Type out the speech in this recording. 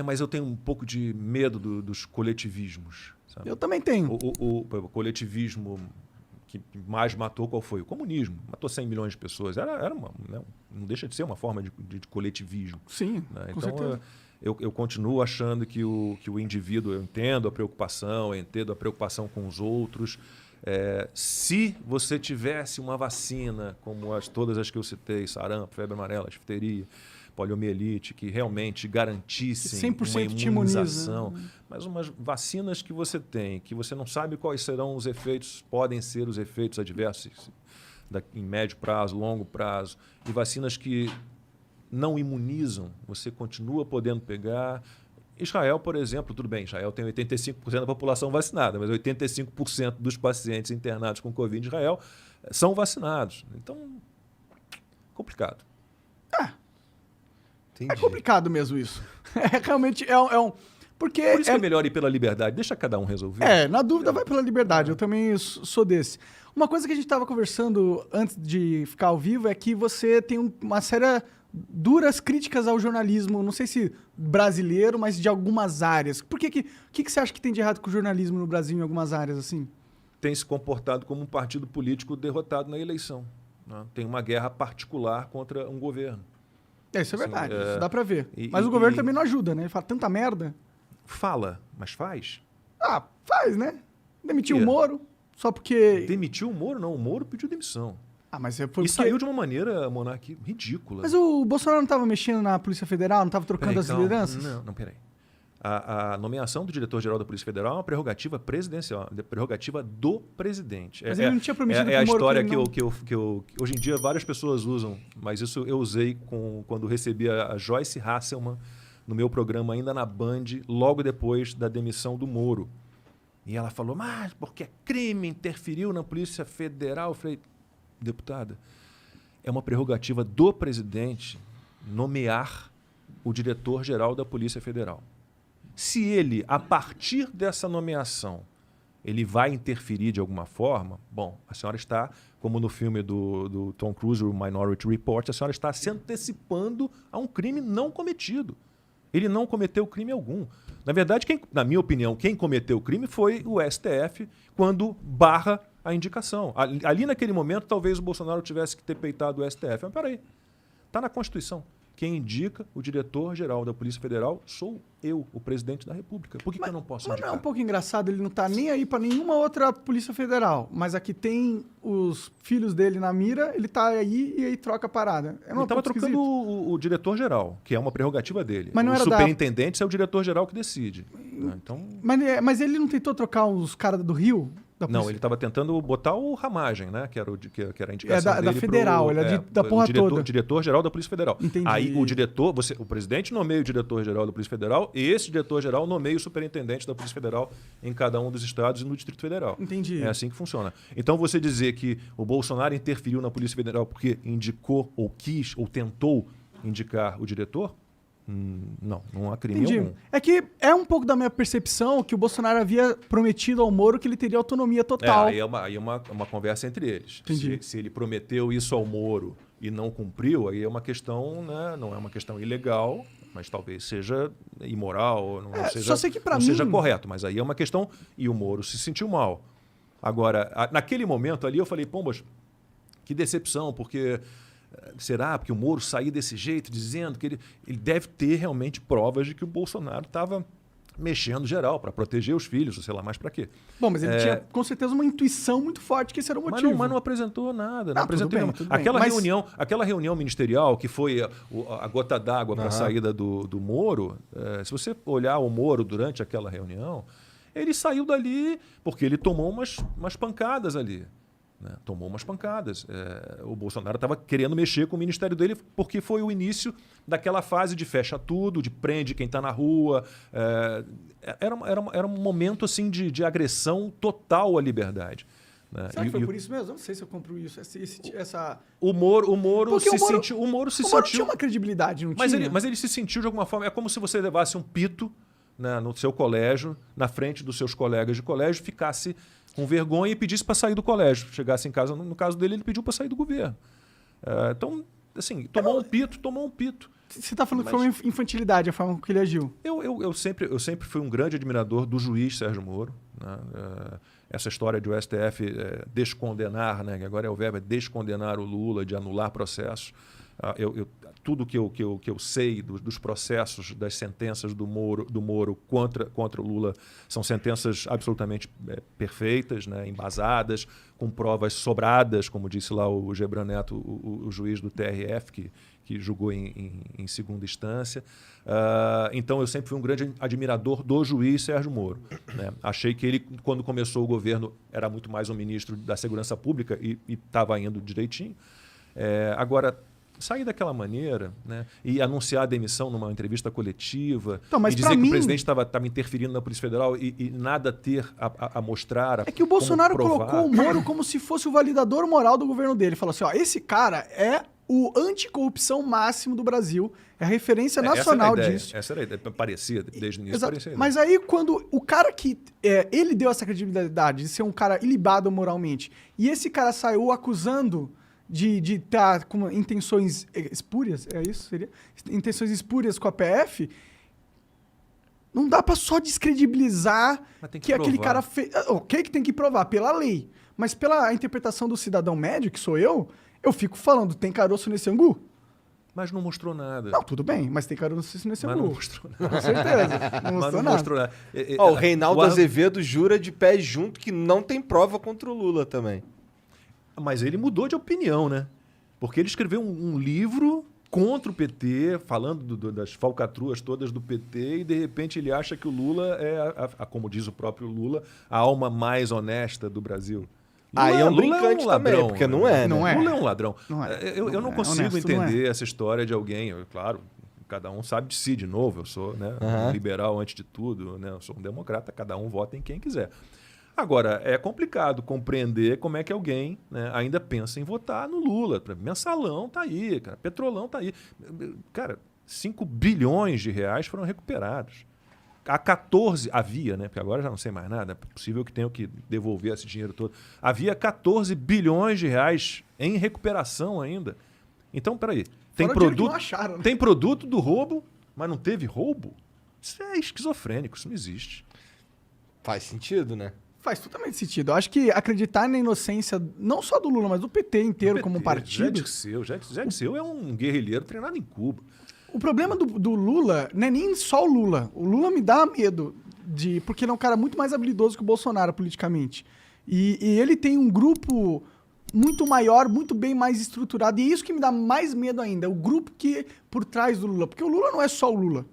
Mas eu tenho um pouco de medo dos coletivismos. Sabe? Eu também tenho. O coletivismo que mais matou, qual foi? O comunismo. Matou 100 milhões de pessoas. Não deixa de ser uma forma de coletivismo. Sim, né? com Então, certeza. eu continuo achando que o indivíduo, eu entendo a preocupação, eu entendo a preocupação com os outros. Se você tivesse uma vacina, como todas as que eu citei, sarampo, febre amarela, difteria, poliomielite, que realmente garantissem Que 100% uma te imunização, imuniza. mas umas vacinas que você tem, que você não sabe quais serão os efeitos, podem ser os efeitos adversos em médio prazo, longo prazo, e vacinas que não imunizam, você continua podendo pegar. Israel, por exemplo, tudo bem, Israel tem 85% da população vacinada, mas 85% dos pacientes internados com Covid em Israel são vacinados. Então, complicado. É complicado mesmo isso. Realmente é um... Porque Por isso que é melhor ir pela liberdade, deixa cada um resolver. Na dúvida vai pela liberdade, eu também sou desse. Uma coisa que a gente estava conversando antes de ficar ao vivo é que você tem uma série duras críticas ao jornalismo, não sei se brasileiro, mas de algumas áreas. Por que você acha que tem de errado com o jornalismo no Brasil em algumas áreas assim? Tem se comportado como um partido político derrotado na eleição. Né? Tem uma guerra particular contra um governo. Isso é verdade, isso dá pra ver. E- Mas e- o governo e- também não ajuda, né? Ele fala tanta merda. Fala, mas faz. Faz, né? Demitiu o Yeah. Moro, só porque... Demitiu o Moro? Não, o Moro pediu demissão. Mas foi E porque... saiu de uma maneira, Monark, ridícula. Mas o Bolsonaro não estava mexendo na Polícia Federal, não estava trocando Peraí, as calma. lideranças? Não, peraí. A nomeação do diretor-geral da Polícia Federal é uma prerrogativa presidencial, uma prerrogativa do presidente. Mas ele não tinha prometido É a pro Moro história que que, ele eu, hoje em dia várias pessoas usam, mas isso eu usei quando recebi a Joyce Hasselman no meu programa ainda na Band, logo depois da demissão do Moro. E ela falou, mas porque é crime, interferiu na Polícia Federal. Eu falei, deputada, é uma prerrogativa do presidente nomear o diretor-geral da Polícia Federal. Se ele, a partir dessa nomeação, ele vai interferir de alguma forma, bom, a senhora está, como no filme do Tom Cruise, o Minority Report, a senhora está se antecipando a um crime não cometido. Ele não cometeu crime algum. Na verdade, na minha opinião, quem cometeu o crime foi o STF quando barra a indicação. Ali naquele momento, talvez o Bolsonaro tivesse que ter peitado o STF. Mas peraí, está na Constituição. Quem indica o diretor-geral da Polícia Federal sou eu, o presidente da República. Por que eu não posso Mas indicar? não é um pouco engraçado, ele não tá nem aí pra nenhuma outra Polícia Federal, mas aqui tem os filhos dele na mira, ele tá aí e aí troca a parada. Ele estava trocando o diretor-geral, que é uma prerrogativa dele. Mas não o era superintendente é o diretor-geral que decide. Então... Mas ele não tentou trocar os caras do Rio? Não, ele estava tentando botar o Ramagem, né? Que era a indicação da dele federal, ele é da porra toda. Diretor-geral da Polícia Federal. Entendi. Aí o presidente nomeia o diretor-geral da Polícia Federal e esse diretor-geral nomeia o superintendente da Polícia Federal em cada um dos estados e no Distrito Federal. Entendi. É assim que funciona. Então você dizer que o Bolsonaro interferiu na Polícia Federal porque indicou ou quis ou tentou indicar o diretor, não há crime algum. É que é um pouco da minha percepção que o Bolsonaro havia prometido ao Moro que ele teria autonomia total. Aí é uma conversa entre eles. Entendi. Se ele prometeu isso ao Moro e não cumpriu, aí é uma questão, né, não é uma questão ilegal, mas talvez seja imoral, só sei que pra não mim... seja correto. Mas aí é uma questão... E o Moro se sentiu mal. Agora, naquele momento ali, eu falei, pombas, que decepção, porque... Será? Porque o Moro saiu desse jeito, dizendo que ele deve ter realmente provas de que o Bolsonaro estava mexendo geral para proteger os filhos, sei lá mais para quê. Bom, mas ele tinha com certeza uma intuição muito forte que esse era o motivo. Mas não apresentou nada. Não tudo apresentou bem, nada. tudo bem. Aquela reunião ministerial que foi a gota d'água para a saída do Moro, se você olhar o Moro durante aquela reunião, ele saiu dali porque ele tomou umas pancadas ali. Né? Tomou umas pancadas. O Bolsonaro estava querendo mexer com o ministério dele porque foi o início daquela fase de fecha tudo, de prende quem está na rua. Era um momento assim, de agressão total à liberdade. Né? Será que foi por isso mesmo? Eu não sei se eu compro isso. O Moro se sentiu... O Moro tinha uma credibilidade, não tinha? Mas ele se sentiu de alguma forma... É como se você levasse um pito, né, no seu colégio, na frente dos seus colegas de colégio, ficasse com vergonha e pedisse para sair do colégio. Chegasse em casa, no caso dele, ele pediu para sair do governo. Então, assim, tomou um pito. Você está falando que foi uma infantilidade a forma com que ele agiu. Eu sempre fui um grande admirador do juiz Sérgio Moro. Né? Essa história de o STF descondenar, né? Que agora é o verbo, descondenar o Lula, de anular processos. Tudo que eu sei dos processos, das sentenças do Moro contra o Lula são sentenças absolutamente perfeitas, né? Embasadas, com provas sobradas, como disse lá o Gebran Neto, o juiz do TRF, que julgou em segunda instância. Então, eu sempre fui um grande admirador do juiz Sérgio Moro. Né? Achei que ele, quando começou o governo, era muito mais um ministro da Segurança Pública e estava indo direitinho. Agora, sair daquela maneira, né, e anunciar a demissão numa entrevista coletiva, então, e dizer que o presidente estava interferindo na Polícia Federal e nada ter a mostrar. É que o Bolsonaro colocou o Moro como se fosse o validador moral do governo dele. Falou assim, ó, esse cara é o anticorrupção máximo do Brasil, é a referência nacional disso. Essa era a ideia, parecia, desde o início parecia. Mas aí, quando o cara que... ele deu essa credibilidade de ser um cara ilibado moralmente, e esse cara saiu acusando de estar com intenções espúrias, é isso? Seria? Intenções espúrias com a PF, não dá pra só descredibilizar que aquele cara fez... Ok que tem que provar, pela lei. Mas pela interpretação do cidadão médio, que sou eu fico falando, tem caroço nesse angu? Mas não mostrou nada. Não, tudo bem, mas tem caroço nesse angu. Mas não mostrou nada. Com certeza. Não mostrou nada. O Reinaldo Azevedo jura de pé junto que não tem prova contra o Lula também. Mas ele mudou de opinião, né? Porque ele escreveu um livro contra o PT, falando das falcatruas todas do PT, e de repente ele acha que o Lula é, como diz o próprio Lula, a alma mais honesta do Brasil. Aí é um brincante também, porque não é, né? Não é. Lula é um ladrão. Eu não consigo honesto, entender essa história de alguém, claro, cada um sabe de si, de novo, eu sou, né, um liberal antes de tudo, né, eu sou um democrata, cada um vota em quem quiser. Agora, é complicado compreender como é que alguém, né, ainda pensa em votar no Lula. Mensalão tá aí, cara, Petrolão tá aí. Cara, 5 bilhões de reais foram recuperados. Havia, né? Porque agora já não sei mais nada, é possível que tenham que devolver esse dinheiro todo. Havia 14 bilhões de reais em recuperação ainda. Então, peraí, tem produto do roubo, mas não teve roubo? Isso é esquizofrênico, isso não existe. Faz sentido, né? Faz totalmente sentido. Eu acho que acreditar na inocência, não só do Lula, mas do PT inteiro como partido... Zé Dirceu é um guerrilheiro treinado em Cuba. O problema do Lula não é nem só o Lula. O Lula me dá medo, porque ele é um cara muito mais habilidoso que o Bolsonaro politicamente. E ele tem um grupo muito maior, muito bem mais estruturado. E é isso que me dá mais medo ainda, o grupo que por trás do Lula. Porque o Lula não é só o Lula.